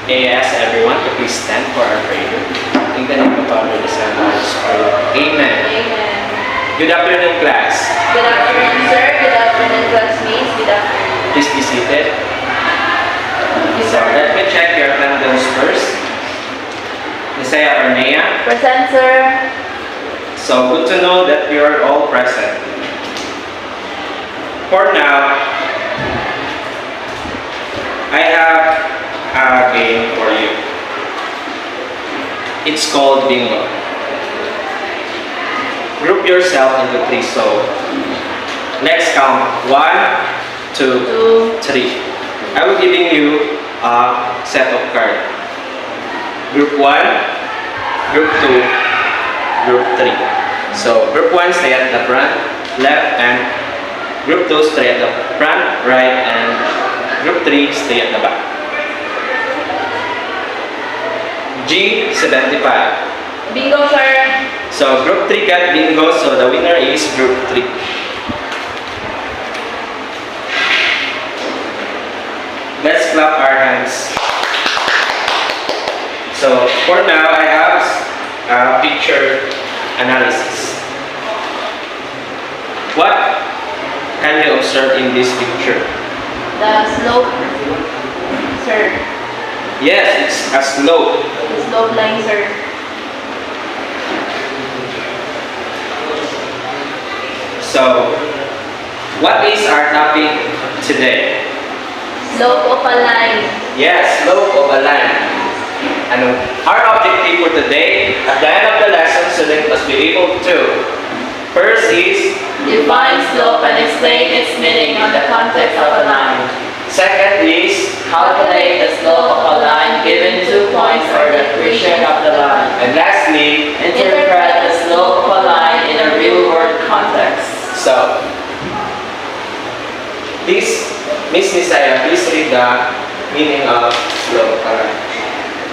May I ask everyone to please stand for our prayer. In the name of the Father, the Son, and the Holy Spirit. Amen. Amen. Good afternoon, class. Good afternoon, sir. Good afternoon, classmates. Good afternoon. Please be seated. Yes, So sir. let me check your attendance first. Isaiah Arnea. Present, sir. So good to know that you are all present. For now, I have a game for you. It's called bingo. Group yourself into three. So let's count 1, 2, 3. I will giving you a set of cards. Group 1, Group 2, Group 3. So Group 1 stay at the front, left, and Group 2 stay at the front, right, and Group 3 stay at the back. G75. Bingo, sir. So Group 3 got bingo, so the winner is Group 3. Let's clap our hands. So for now, I have a picture analysis. What can you observe in this picture? The slope, sir. Yes, it's a slope. The slope line, sir. So, what is our topic today? Slope of a line. Yes, slope of a line. And our objective for today, at the end of the lesson, student must be able to first is Define slope and explain its meaning on the context of a line. second is Calculate the slope of a line given 2 points or the equation of the line. and lastly, Interpret the slope of a line in a real-world context. so please, Miss Nisaya, please read the meaning of slope.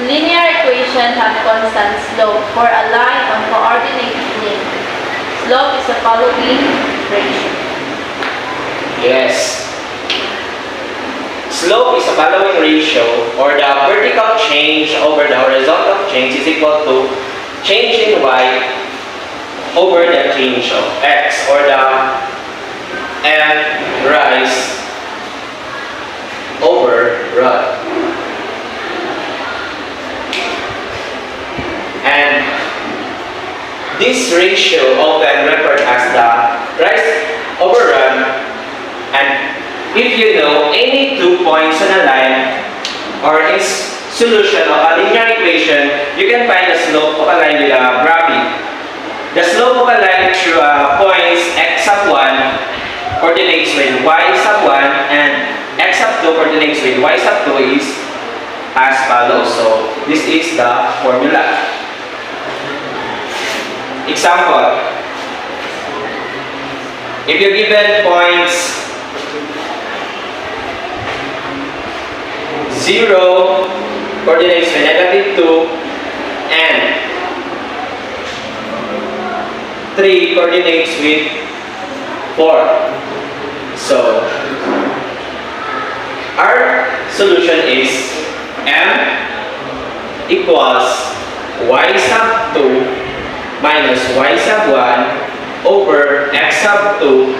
Linear equations have constant slope for a line on coordinate plane. Slope is the following ratio. Yes. Slope is the following ratio, or the vertical change over the horizontal change is equal to change in y over the change of x, or the m rise over rod. And this ratio often referred as the rise over run. And if you know any 2 points on a line or its solution of a linear equation, you can find the slope of a line with a graphic. The slope of a line through points x sub 1 coordinates with y sub 1 and x sub 2 coordinates with y sub 2 is as follows. So this is the formula. Example, if you're given points 0 coordinates with -2 and 3 coordinates with 4. So our solution is m equals y sub 2 minus y sub 1 over x sub 2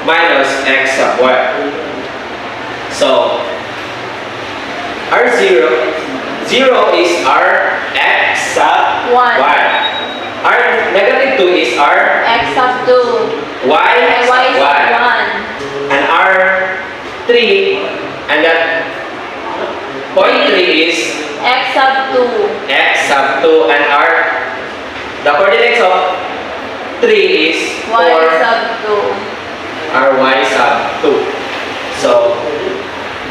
minus x sub 1. So our 0 is our x sub 1. 1. Our -2 is our X sub 2. y And y sub 1. sub 1. And our 3, and that point 3 is X sub 2. x sub 2, and the coordinates of 3 is Y 4, sub 2. our y sub 2. So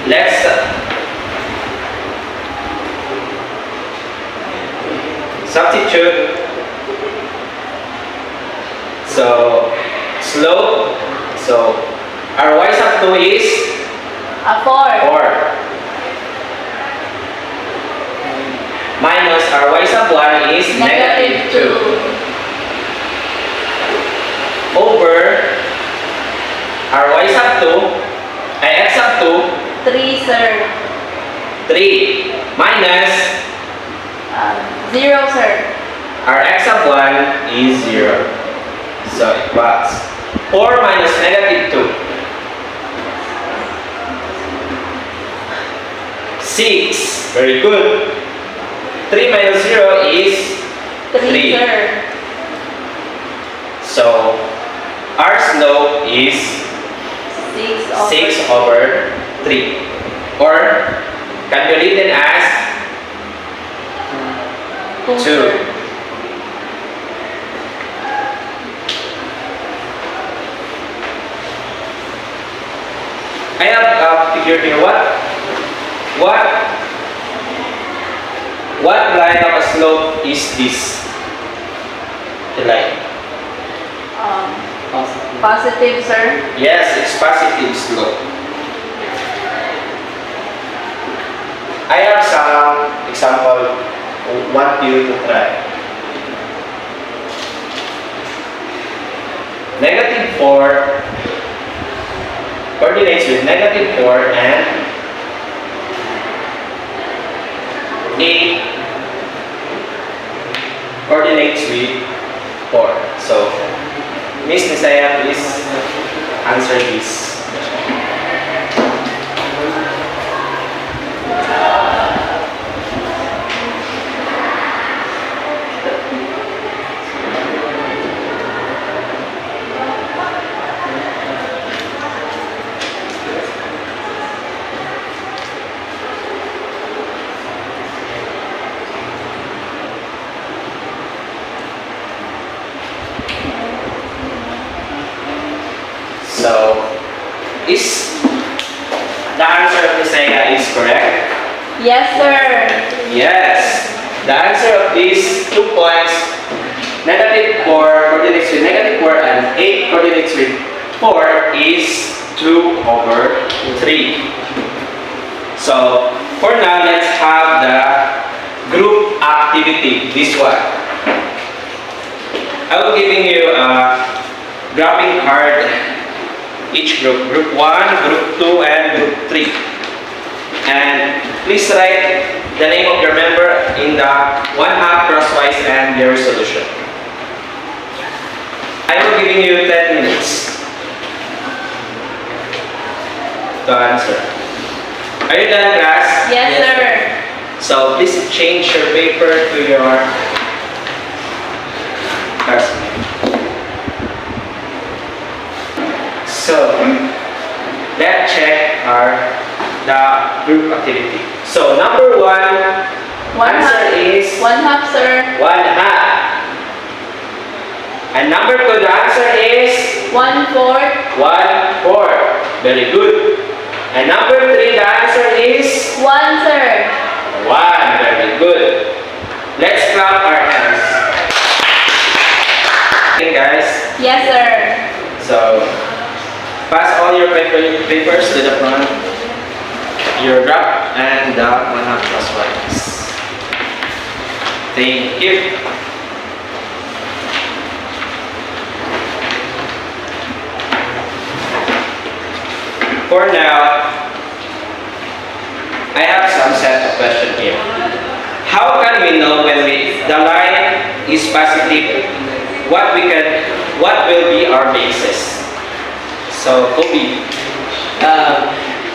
let's substitute. So slope, so our y sub 2 is A 4. 4 minus our y sub 1 is -2 over our y sub 2 ay x sub 2 3, sir. 3 minus 0, sir. our x of 1 is 0. So it was 4 minus negative 2. 6. Very good. 3 minus 0 is 3, 3. sir. So our slope is 6 over 6 over 3. Or can be written as 2, 2. sir. I have a figure here. What line of a slope is this? The line. Positive, sir. Yes, it's positive slope. I have some example. Want you to try. Negative 4 coordinates with negative 4 and 8 coordinates with 4. So, Miss Nisaya, please answer this. So, is the answer of Nisaya is correct? Yes, sir. Yes. The answer of these 2 points, negative 4 coordinates with negative 4 and 8 coordinates with 4 is 2 over 3. So, for now, let's have the group activity, this one. I will giving you a graphing card, each group, group 1, group 2, and group 3. And please write the name of your member in the 1/2 crosswise and their solution. I will giving you 10 minutes to answer. Are you done, class? Yes, sir. So please change your paper to your classmate. So let's check the group activity. So number 1, answer is 1/2, sir. 1/2. And number 2, the answer is 1/4. 1/4. Very good. And number 3, the answer is 1, sir. 1. Very good. Let's clap our hands. Okay, guys. Yes, sir. So pass all your papers to the front. Your graph and the 1/2 crosswise. Thank you. For now, I have some set of questions here. How can we know when the line is positive? What will be our basis? So, Kobe.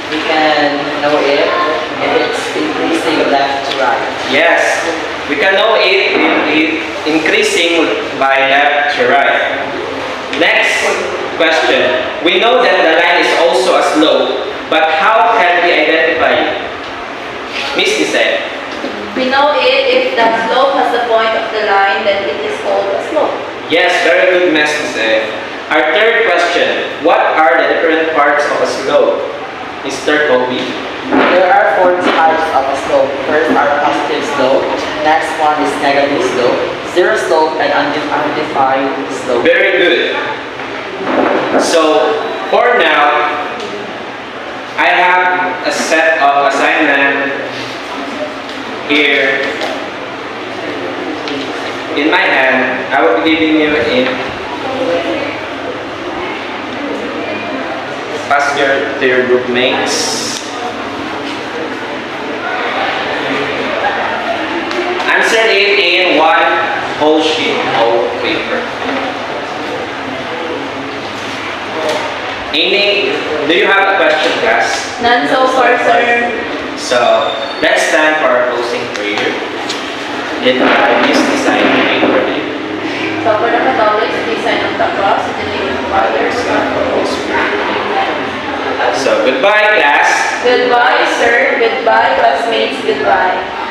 We can know if it's increasing left to right. Yes, we can know it increasing by left to right. Next question. We know that the line is also a slope, but how can we identify it? Miss Nisay. We know it if the slope has the point of the line, then it is called a slope. Yes, very good, Miss Nisay. Our third question. What are the different parts of a slope? Mr. Kobe. There are 4 types of a slope. First are positive slope. Next one is negative slope, zero slope, and undefined slope. Very good. So, for now, I have a set of assignment here in my hand. I will be giving you in pass to your group mates. Do you have a question, class? None so far, sir. So, let's stand for our closing prayer. Let our this design be for you. So, for the Catholics, the sign of the cross, in the name of the Father, Son, and Holy Spirit. Amen. So, goodbye, class. Goodbye, sir. Goodbye, classmates. Goodbye.